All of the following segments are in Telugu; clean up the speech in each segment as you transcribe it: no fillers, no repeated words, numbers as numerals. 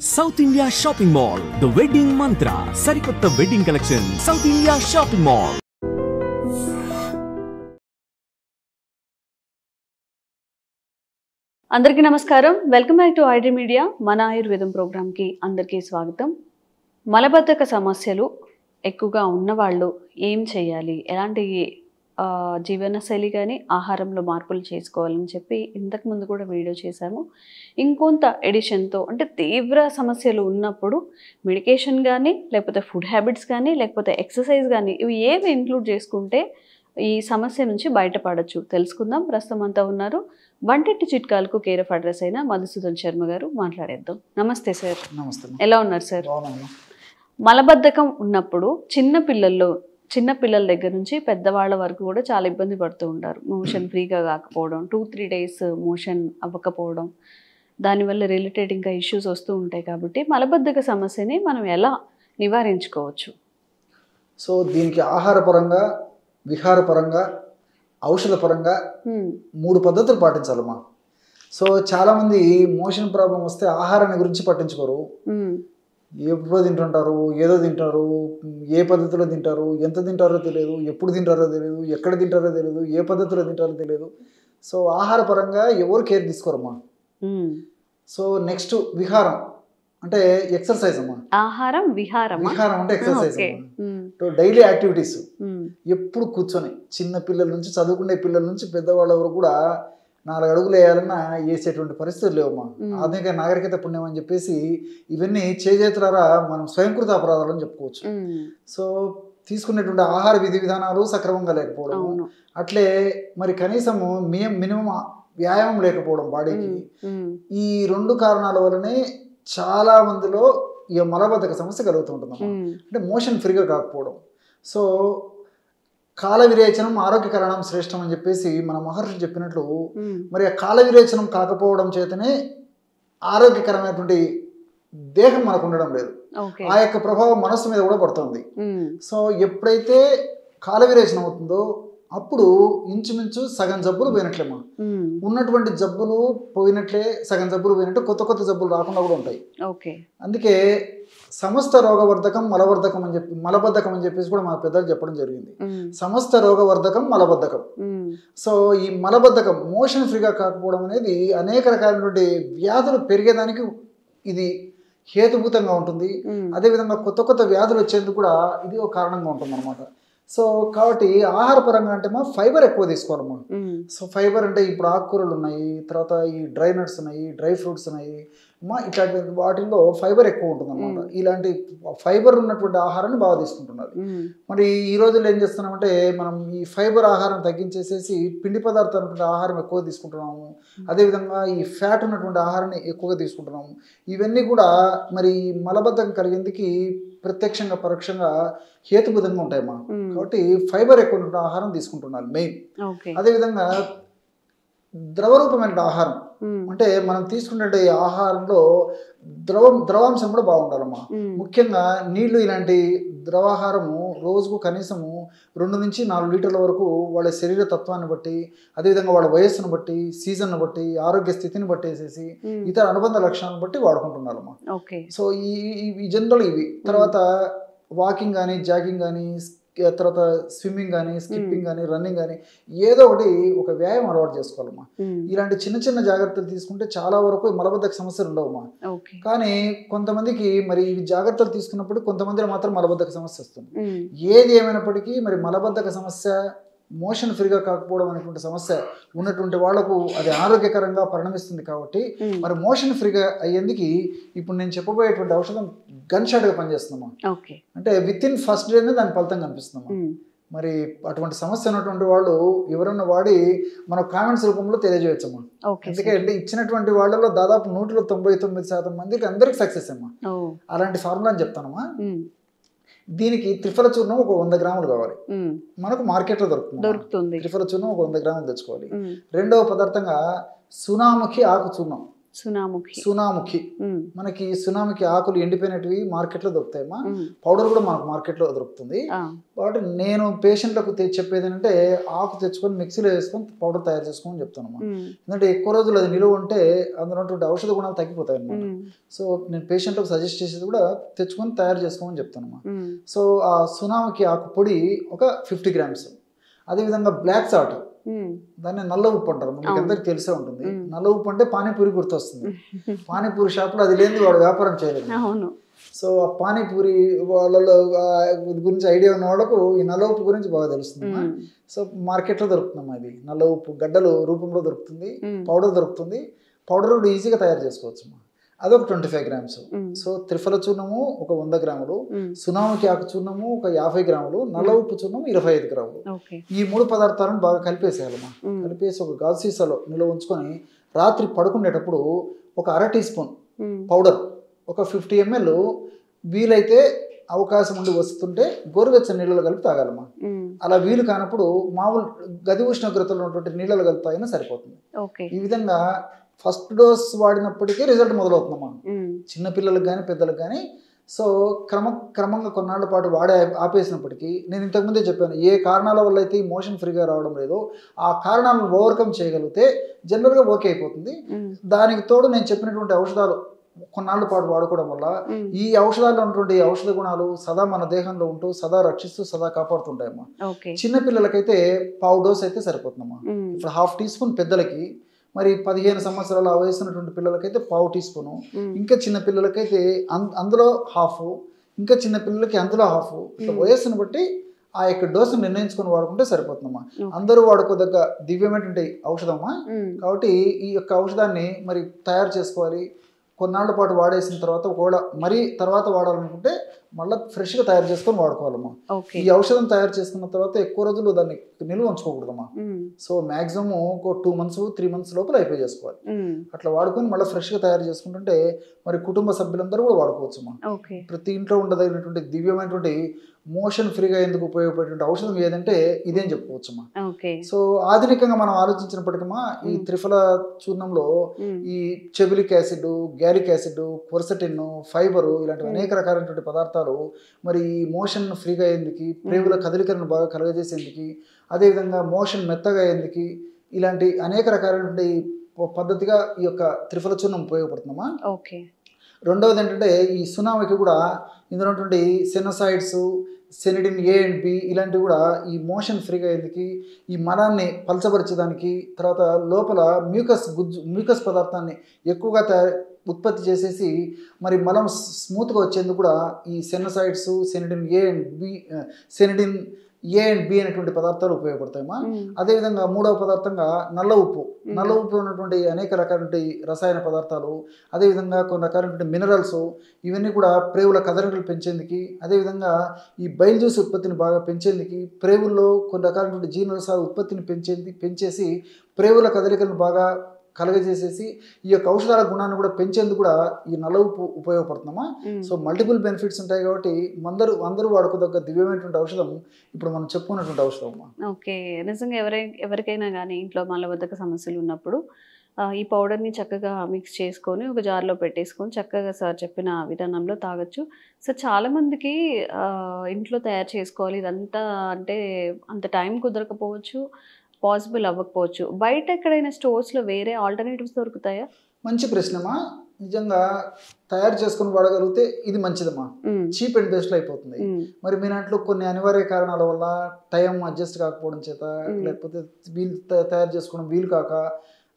South India shopping mall the wedding మంత్ర సరికొత్త wedding collection south India shopping mall. అందరికీ నమస్కారం. Welcome back to ID media. మన ఆయుర్వేదం ప్రోగ్రామ్కి అందరికీ స్వాగతం. మలబద్ధక సమస్యలు ఎక్కువగా ఉన్నవాళ్ళు ఏం చేయాలి, ఎలాంటి జీవనశైలి కానీ ఆహారంలో మార్పులు చేసుకోవాలని చెప్పి ఇంతకుముందు కూడా వీడియో చేశాము. ఇంకొంత ఎడిషన్తో అంటే తీవ్ర సమస్యలు ఉన్నప్పుడు మెడికేషన్ కానీ లేకపోతే ఫుడ్ హ్యాబిట్స్ కానీ లేకపోతే ఎక్సర్సైజ్ కానీ ఇవి ఏవి ఇంక్లూడ్ చేసుకుంటే ఈ సమస్య నుంచి బయటపడచ్చు తెలుసుకుందాం. ప్రస్తుతం అంతా ఉన్నారు వంటింటి చిట్కాలకు కేర్ ఆఫ్ అడ్రస్ అయిన మధుసూదన్ శర్మ గారు. మాట్లాడేద్దాం. నమస్తే సార్. నమస్తే. ఎలా ఉన్నారు సార్? మలబద్ధకం ఉన్నప్పుడు చిన్న పిల్లల దగ్గర నుంచి పెద్దవాళ్ళ వరకు కూడా చాలా ఇబ్బంది పడుతూ ఉంటారు. మోషన్ ఫ్రీగా కాకపోవడం, 2-3 డేస్ మోషన్ అవ్వకపోవడం, దానివల్ల రిలేటెడ్ ఇంకా ఇష్యూస్ వస్తూ ఉంటాయి. కాబట్టి మలబద్ధక సమస్యని మనం ఎలా నివారించుకోవచ్చు? సో దీనికి ఆహారపరంగా, విహారపరంగా, ఔషధపరంగా 3 పద్ధతులు పాటించాలమ్మా. సో చాలామంది మోషన్ ప్రాబ్లం వస్తే ఆహారాన్ని గురించి పట్టించుకోరు. ఎప్పుడో తింటుంటారు, ఏదో తింటారు, ఏ పద్ధతిలో తింటారు, ఎంత తింటారో తెలియదు, ఎప్పుడు తింటారో తెలియదు, ఎక్కడ తింటారో తెలియదు, ఏ పద్ధతిలో తింటారో తెలియదు. సో ఆహారపరంగా ఎవరు కేర్ తీసుకోరమ్మా. సో నెక్స్ట్ విహారం అంటే ఎక్సర్సైజ్ అమ్మా. ఆహారం విహారం అంటే ఎక్సర్సైజ్ అమ్మా. డైలీ యాక్టివిటీస్ ఎప్పుడు కూర్చొని చిన్న పిల్లల నుంచి చదువుకునే పిల్లల నుంచి పెద్దవాళ్ళ వరకు కూడా 4 అడుగులు వేయాలన్నా వేసేటువంటి పరిస్థితులు లేవమ్మా. ఆధునిక నాగరికత పుణ్యం అని చెప్పేసి ఇవన్నీ చేతులారా మనం స్వయంకృత అపరాధాలని చెప్పుకోవచ్చు. సో తీసుకునేటువంటి ఆహార విధి విధానాలు సక్రమంగా లేకపోవడం, అట్లే మరి కనీసము మినిమం వ్యాయామం లేకపోవడం బాడీకి, ఈ 2 కారణాల వల్లనే చాలా మందిలో ఈ మలబద్ధక సమస్య కలుగుతుంటుందమ్మా. అంటే మోషన్ ఫ్రీగా కాకపోవడం. సో కాల విరేచనం ఆరోగ్యకరణం శ్రేష్టం అని చెప్పేసి మన మహర్షి చెప్పినట్లు, మరి ఆ కాల విరేచనం కాకపోవడం చేతనే ఆరోగ్యకరమైనటువంటి దేహం మనకు ఉండడం లేదు. ఆ యొక్క ప్రభావం మనస్సు మీద కూడా పడుతుంది. సో ఎప్పుడైతే కాల విరేచనం అవుతుందో అప్పుడు ఇంచుమించు సగం జబ్బులు పోయినట్లేమా. ఉన్నటువంటి జబ్బులు పోయినట్లే, సగం జబ్బులు పోయినట్టు కొత్త జబ్బులు రాకుండా కూడా ఉంటాయి. అందుకే సమస్త రోగవర్ధకం మలవర్ధకం అని చెప్పి మలబద్ధకం అని చెప్పేసి కూడా మా పెద్దలు చెప్పడం జరిగింది. సమస్త రోగవర్ధకం మలబద్ధకం. సో ఈ మలబద్ధకం మోషన్ ఫ్రీగా కాకపోవడం అనేది అనేక రకాలైనటువంటి వ్యాధులు పెరిగేదానికి ఇది హేతుభూతంగా ఉంటుంది. అదేవిధంగా కొత్త వ్యాధులు వచ్చేందుకు కూడా ఇది ఒక కారణంగా ఉంటుంది అన్నమాట. సో కాబట్టి ఆహారపరంగా అంటే ఫైబర్ ఎక్కువ తీసుకోవాలమ్మా. సో ఫైబర్ అంటే ఇప్పుడు ఆకుకూరలు ఉన్నాయి, తర్వాత ఈ డ్రై నట్స్ ఉన్నాయి, డ్రై ఫ్రూట్స్ ఉన్నాయి, ఇట్లాంటి వాటిల్లో ఫైబర్ ఎక్కువ ఉంటుంది అనమాట. ఇలాంటి ఫైబర్ ఉన్నటువంటి ఆహారాన్ని బాగా తీసుకుంటున్నారు. మరి ఈ రోజుల్లో ఏం చేస్తున్నామంటే మనం ఈ ఫైబర్ ఆహారం తగ్గించేసేసి పిండి పదార్థాలు ఆహారం ఎక్కువ తీసుకుంటున్నాము. అదేవిధంగా ఈ ఫ్యాట్ ఉన్నటువంటి ఆహారాన్ని ఎక్కువగా తీసుకుంటున్నాము. ఇవన్నీ కూడా మరి మలబద్ధకం కలిగేందుకు ప్రత్యక్షంగా పరోక్షంగా హేతుబద్ధంగా ఉంటాయమ్మా. కాబట్టి ఫైబర్ ఎక్కువ ఉన్న ఆహారం తీసుకుంటున్నారు మెయిన్. అదేవిధంగా ద్రవరూపమైన ఆహారం అంటే మనం తీసుకునే ఆహారంలో ద్రవాంశం కూడా బాగుండాలమ్మా. ముఖ్యంగా నీళ్లు, ఇలాంటి ద్రవాహారము రోజుకు కనీసము 2 నుంచి 4 లీటర్ల వరకు వాళ్ళ శరీర తత్వాన్ని బట్టి, అదేవిధంగా వాళ్ళ వయస్సును బట్టి, సీజన్ను బట్టి, ఆరోగ్య స్థితిని బట్టి వేసేసి ఇతర అనుబంధ లక్షణాలను బట్టి వాడుకుంటున్నారమ్మా. సో ఈ జనరల్ ఇవి. తర్వాత వాకింగ్ కానీ, జాగింగ్ కానీ, తర్వాత స్విమ్మింగ్ కానీ, స్కిప్పింగ్ కానీ, రన్నింగ్ కానీ ఏదో ఒకటి ఒక వ్యాయామం అలవాటు చేసుకోవాలమ్మా. ఇలాంటి చిన్న జాగ్రత్తలు తీసుకుంటే చాలా వరకు మలబద్ధక సమస్యలు ఉండవమ్మా. కానీ కొంతమందికి మరి ఇవి జాగ్రత్తలు తీసుకున్నప్పుడు కొంతమందిలో మాత్రం మలబద్ధక సమస్య వస్తుంది. ఏది ఏమైనప్పటికీ మరి మలబద్ధక సమస్య, మోషన్ ఫ్రీగా కాకపోవడం అనేటువంటి సమస్య ఉన్నటువంటి వాళ్లకు అది ఆరోగ్యకరంగా పరిణమిస్తుంది. కాబట్టి మరి మోషన్ ఫ్రీగా అయ్యేందుకు ఇప్పుడు నేను చెప్పబోయేటువంటి ఔషధం గన్ షాట్గా పనిచేస్తుందమ్మా. అంటే విత్ ఇన్ ఫస్ట్ డేనే దాని ఫలితం కనిపిస్తుందమ్మా. మరి అటువంటి సమస్య ఉన్నటువంటి వాళ్ళు ఎవరన్నా వాడి మన కామెంట్స్ రూపంలో తెలియజేయచ్చమ్మా. ఎందుకంటే ఇచ్చినటువంటి వాళ్ళలో దాదాపు 199% మందికి అందరికి సక్సెస్ అమ్మా. అలాంటి ఫార్ములా అని చెప్తానమ్మా. దీనికి త్రిఫల చూర్ణం ఒక 100 గ్రాములు కావాలి. మనకు మార్కెట్లో దొరుకుతుంది. త్రిఫల చూర్ణం ఒక 100 గ్రాములు తెచ్చుకోవాలి. రెండవ పదార్థంగా సునాముఖి ఆకు చూర్ణం సునాముఖి మనకి సునాముఖి ఆకులు ఎండిపోయినవి మార్కెట్లో దొరుకుతాయమ్మా. పౌడర్ కూడా మనకు మార్కెట్లో దొరుకుతుంది. కాబట్టి నేను పేషెంట్లకు చెప్పేది ఏంటంటే ఆకు తెచ్చుకొని మిక్సీలో వేసుకొని పౌడర్ తయారు చేసుకోమని చెప్తానమ్మా. ఎందుకంటే ఎక్కువ రోజులు అది నిలువ ఉంటే అందులో ఉన్నటువంటి ఔషధ గుణాలు తగ్గిపోతాయి అన్నమాట. సో నేను పేషెంట్లకు సజెస్ట్ చేసేది కూడా తెచ్చుకొని తయారు చేసుకోమని చెప్తానమ్మా. సో ఆ సునాముఖి ఆకు పొడి ఒక 50 grams. అదేవిధంగా బ్లాక్ సాల్ట్, దాన్ని నల్ల ఉప్పు అంటారు, మీకు అందరికి తెలిసే ఉంటుంది. నల్ల ఉప్పు అంటే పానీపూరి గుర్తొస్తుంది. పానీపూరి షాప్లో అది లేని వాడు వ్యాపారం చేయలేదు. సో ఆ పానీపూరి వాళ్ళలో గురించి ఐడియా ఉన్న వాళ్ళకు ఈ నల్ల ఉప్పు గురించి బాగా తెలుస్తుంది. సో మార్కెట్లో దొరుకుతుందమ్మా. ఇది నల్ల ఉప్పు గడ్డలు రూపంలో దొరుకుతుంది, పౌడర్ దొరుకుతుంది. పౌడర్ కూడా ఈజీగా తయారు చేసుకోవచ్చు. అదొక 25 grams. సో త్రిఫల చూర్ణము ఒక 100 grams, సునాముఖి ఆకు చూర్ణము ఒక 50 grams, నల్ల ఉప్పు చూర్ణము 25 grams. ఈ 3 పదార్థాలను బాగా కలిపేసేయాలమ్మా. కలిపేసి ఒక గాజు సీసాలో నిల్వ ఉంచుకొని రాత్రి పడుకునేటప్పుడు ఒక 1/2 teaspoon పౌడర్, ఒక 50 ml వీలైతే అవకాశం ఉండి వస్తుంటే గోరువెచ్చని నీళ్ళలో కలిపి తాగాలమ్మా. అలా వీలు కానప్పుడు మామూలు గది ఉష్ణోగ్రతలో ఉన్నటువంటి నీళ్ళలో కలిపి తాగినా సరిపోతుంది. ఈ విధంగా ఫస్ట్ డోస్ వాడినప్పటికీ రిజల్ట్ మొదలవుతుందమ్మా, చిన్నపిల్లలకు కానీ పెద్దలకు కానీ. సో క్రమంగా కొన్నాళ్ళ పాటు వాడే ఆపేసినప్పటికీ నేను ఇంతకుముందే చెప్పాను, ఏ కారణాల వల్ల అయితే ఈ మోషన్ ఫ్రీగా రావడం లేదో ఆ కారణాలను ఓవర్కమ్ చేయగలిగితే జనరల్గా ఓకే అయిపోతుంది. దానికి తోడు నేను చెప్పినటువంటి ఔషధాలు కొన్నాళ్ళ పాటు వాడుకోవడం వల్ల ఈ ఔషధాల్లో ఉన్నటువంటి ఔషధ గుణాలు సదా మన దేహంలో ఉంటూ సదా రక్షిస్తూ సదా కాపాడుతుంటాయమ్మా. చిన్నపిల్లలకైతే 1/2 dose అయితే సరిపోతుందమ్మా. ఇప్పుడు 1/2 teaspoon పెద్దలకి, మరి 15 సంవత్సరాల వయసు ఉన్నటువంటి పిల్లలకైతే 1/2 teaspoon, ఇంకా చిన్న పిల్లలకైతే అందులో 1/2, ఇంకా చిన్న పిల్లలకి అందులో 1/2. ఇట్లా వయస్సును బట్టి ఆ యొక్క డోసును నిర్ణయించుకొని వాడుకుంటే సరిపోతుందమ్మా. అందరూ వాడుకోదగ్గ దివ్యమైనటువంటి ఔషధమ్మా. కాబట్టి ఈ యొక్క ఔషధాన్ని మరి తయారు చేసుకోవాలి. కొన్నాళ్ళ పాటు వాడేసిన తర్వాత ఒకవేళ మరీ తర్వాత వాడాలనుకుంటే మళ్ళీ ఫ్రెష్గా తయారు చేసుకొని వాడుకోవాలమ్మా. ఈ ఔషధం తయారు చేసుకున్న తర్వాత ఎక్కువ రోజులు దాన్ని నిల్వ ఉంచుకోకూడదమ్మా. సో మాక్సిమం ఒక 2 months 3 months లోపల అయిపోయి చేసుకోవాలి. అట్లా వాడుకొని మళ్ళీ ఫ్రెష్గా తయారు చేసుకుంటుంటే మరి కుటుంబ సభ్యులందరూ కూడా వాడుకోవచ్చమ్మా. ప్రతి ఇంట్లో ఉండదగినటువంటి దివ్యమైనటువంటి మోషన్ ఫ్రీగా ఎందుకు ఉపయోగపడేటువంటి ఔషధం ఏదంటే ఇదేం చెప్పుకోవచ్చమ్మా. సో ఆధునికంగా మనం ఆలోచించినప్పటికమ్మా ఈ త్రిఫల చూర్ణంలో ఈ చెబులిక్ యాసిడ్, గ్యాలిక్ యాసిడ్, క్వర్సటిన్, ఫైబర్ ఇలాంటి అనేక రకాలైనటువంటి పదార్థాలు మరి మోషన్ ఫ్రీగా అయ్యేందుకు, ప్రేగుల కదలికలను బాగా కలగజేసేందుకు, అదేవిధంగా మోషన్ మెత్తగా అయ్యేందుకు ఇలాంటి అనేక రకాలైనటువంటి పద్ధతిగా ఈ యొక్క త్రిఫల చూర్ణం ఉపయోగపడుతుందమ్మా. రెండవది ఏంటంటే ఈ సునామికి కూడా ఇందులో ఉన్నటువంటి సెనోసైడ్స్, సెనిడిన్ A and B ఇలాంటివి కూడా ఈ మోషన్ ఫ్రీగా అయ్యేందుకు, ఈ మలాన్ని పలచబరిచేదానికి, తర్వాత లోపల మ్యూకస్ పదార్థాన్ని ఎక్కువగా ఉత్పత్తి చేసేసి మరి మలం స్మూత్గా వచ్చేందుకు కూడా ఈ సెనోసైడ్స్, సెనిడిన్ A and B అనేటువంటి పదార్థాలు ఉపయోగపడతాయమ్మా. అదేవిధంగా మూడవ పదార్థంగా నల్ల ఉప్పు. నల్ల ఉప్పులో ఉన్నటువంటి అనేక రకాలైన రసాయన పదార్థాలు, అదేవిధంగా కొన్ని రకాలైన మినరల్స్, ఇవన్నీ కూడా ప్రేగుల కదలికలు పెంచేందుకు, అదేవిధంగా ఈ బైల్ జ్యూస్ ఉత్పత్తిని బాగా పెంచేందుకు, ప్రేగుల్లో కొన్ని రకాలైన జీర్ణరసాల ఉత్పత్తిని పెంచేసి ప్రేగుల కదలికలను బాగా కలగజేసేసి ఈ యొక్క ఔషధాల గుణాన్ని కూడా పెంచేందుకు కూడా ఈ నల్ల ఉప్పు ఉపయోగపడుతుందమ్మా. సో మల్టిపుల్ బెనిఫిట్స్ ఉంటాయి కాబట్టి అందరూ వాడుకోదగ్గ దివ్యమైనటువంటి ఔషధం ఇప్పుడు మనం చెప్పుకున్నటువంటి ఔషధం అమ్మా. ఓకే, నిజంగా ఎవరికైనా కానీ ఇంట్లో మలబద్ధక సమస్యలు ఉన్నప్పుడు ఈ పౌడర్ని చక్కగా మిక్స్ చేసుకొని ఒక జార్లో పెట్టేసుకొని చక్కగా సార్ చెప్పిన విధానంలో తాగొచ్చు. సో చాలామందికి ఇంట్లో తయారు చేసుకోవాలి ఇదంతా అంటే అంత టైం కుదరకపోవచ్చు, పాసిబుల్ అవ్వకపోవచ్చు. బయట ఎక్కడైనా స్టోర్స్లో వేరే ఆల్టర్నేటివ్స్ దొరుకుతాయా? మంచి ప్రశ్నమా. నిజంగా తయారు చేసుకుని వాడగలిగితే ఇది మంచిదమ్మా, చీప్ అండ్ బెస్ట్లో అయిపోతుంది. మరి మీ దాంట్లో కొన్ని అనివార్య కారణాల వల్ల టైం అడ్జస్ట్ కాకపోవడం చేత, లేకపోతే తయారు చేసుకోవడం వీలు కాక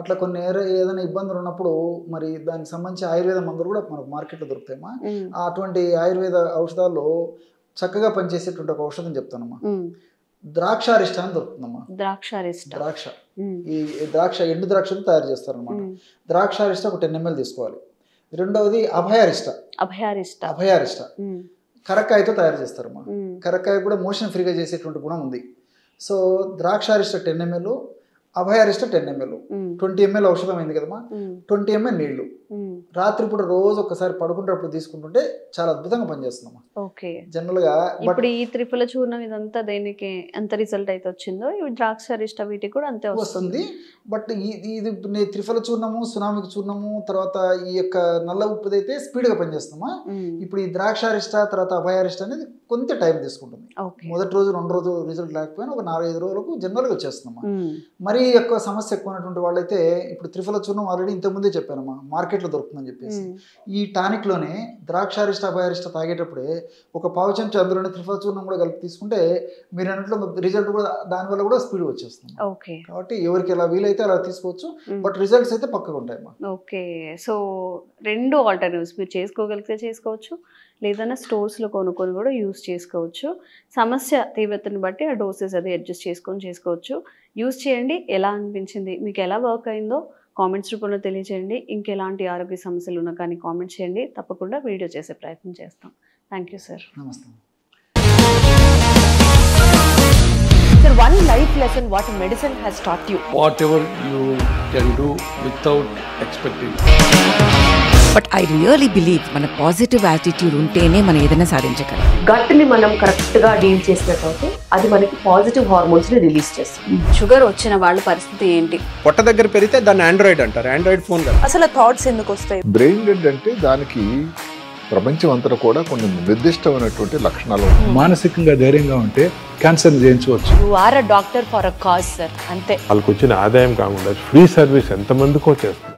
అట్లా కొన్ని ఏదైనా ఇబ్బందులు ఉన్నప్పుడు మరి దానికి సంబంధించి ఆయుర్వేద మందులు కూడా మనకు మార్కెట్లో దొరుకుతాయమ్మా. అటువంటి ఆయుర్వేద ఔషధాల్లో చక్కగా పనిచేసేటువంటి ఒక ఔషధం చెప్తానమ్మా. ద్రాక్షారిష్ట అని దొరుకుతుందమ్మా. ద్రాక్ష ఈ ద్రాక్ష ఎండు ద్రాక్షతో తయారు చేస్తారనమాట. ద్రాక్షారిష్ట ఒక 10 ml తీసుకోవాలి. రెండవది అభయారిష్ట కరక్కాయతో తయారు చేస్తారమ్మా. కరక్కాయ కూడా మోషన్ ఫ్రీగా చేసేటువంటి గుణం ఉంది. So Draksharishta 10 ml, Abhayarishta 10 ml, 20 ml ఔషధం అయింది కదమ్మా. 20 ml నీళ్లు రాత్రిపూట రోజు ఒకసారి పడుకునేటప్పుడు తీసుకుంటుంటే చాలా అద్భుతంగా పనిచేస్తున్నాం. ఓకే. జనరల్ గా ఇప్పుడు ఈ త్రిఫల చూర్ణం ఇదంతా దేనికి ఎంత రిజల్ట్ అయితే వచ్చిందో ఇవి ద్రాక్ష అరిష్ట వీటికి కూడా అంతే వస్తుంది. బట్ ఇది త్రిఫల చూర్ణము, సునామికి చూర్ణము, తర్వాత ఈ యొక్క నల్ల ఉప్పుది అయితే స్పీడ్ గా పనిచేస్తున్నామా. ఇప్పుడు ఈ ద్రాక్షారిష్ట తర్వాత అభయారిష్ట అనేది కొంత టైం తీసుకుంటుంది. మొదటి రోజు 2 రోజులు రిజల్ట్ లేకపోయినా ఒక 4-5 రోజులకు జనరల్ గా వచ్చేస్తున్నామా. మరీ ఎక్కువ సమస్య ఎక్కువ ఉన్నటువంటి వాళ్ళైతే ఇప్పుడు త్రిఫల చూర్ణం ఆల్రెడీ ఇంతకుముందే చెప్పానమ్మా మార్కెట్ లో దొరుకుతుందని చెప్పేసి, ఈ టానిక్ లోనే ద్రాక్షారిష్ట అభయారిష్ట తాగేటప్పుడే ఒక పావు చెంచా అందులోనే త్రిఫల చూర్ణం కూడా కలిపి తీసుకుంటే మీరు అన్నట్లు రిజల్ట్ కూడా దానివల్ల కూడా స్పీడ్ వచ్చేస్తుంది. కాబట్టి ఎవరికి ఎలా వీలైతే అలా తీసుకోవచ్చు, బట్ రిజల్ట్స్ అయితే పక్కగా ఉంటాయమ్మా. ఓకే. సో 2 ఆల్టర్నేటివ్స్ మీరు చేసుకోగలిగితే చేసుకోవచ్చు, లేదన్నా స్టోర్స్లో కొనుక్కొని కూడా యూస్ చేసుకోవచ్చు. సమస్య తీవ్రతను బట్టి ఆ డోసెస్ అది అడ్జస్ట్ చేసుకోవచ్చు. యూస్ చేయండి. ఎలా అనిపించింది, మీకు ఎలా వర్క్ అయిందో కామెంట్స్ రూపంలో తెలియజేయండి. ఇంకెలాంటి ఆరోగ్య సమస్యలు ఉన్నా కానీ కామెంట్ చేయండి. తప్పకుండా వీడియో చేసే ప్రయత్నం చేస్తాం. Thank you sir. నమస్తే. Sir, one life lesson what medicine has taught you. Whatever you can do without expecting. But I really believe మన పాజిటివ్ యాటిట్యూడ్ ఉంటేనే మనం ఏదైనా సాధించగలం. గట్ని మనం కరెక్ట్గా డీల్ చేసినట్లయితే అది మనకి పాజిటివ్ హార్మోన్స్ని రిలీజ్ చేస్తుంది. షుగర్ వచ్చిన వాళ్ళ పరిస్థితి ఏంటి? పొట్ట దగ్గర పెరిగితే దాన్ని ఆండ్రాయిడ్ అంటారు, ఆండ్రాయిడ్ ఫోన్ కదా. అసలు థాట్స్ ఎందుకు వస్తాయి? బ్రెయిన్ డెడ్ అంటే దానికి ప్రపంచం అంతా కూడా కొన్ని నిర్దిష్టమైనటువంటి లక్షణాలు. మానసికంగా ధైర్యంగా ఉంటే క్యాన్సర్ జయించవచ్చు. You are a doctor for a cause sir, అంతే. వాళ్ళకి వచ్చిన ఆదాయం కాకుండా ఫ్రీ సర్వీస్ ఎంతమందికో చేస్తారు.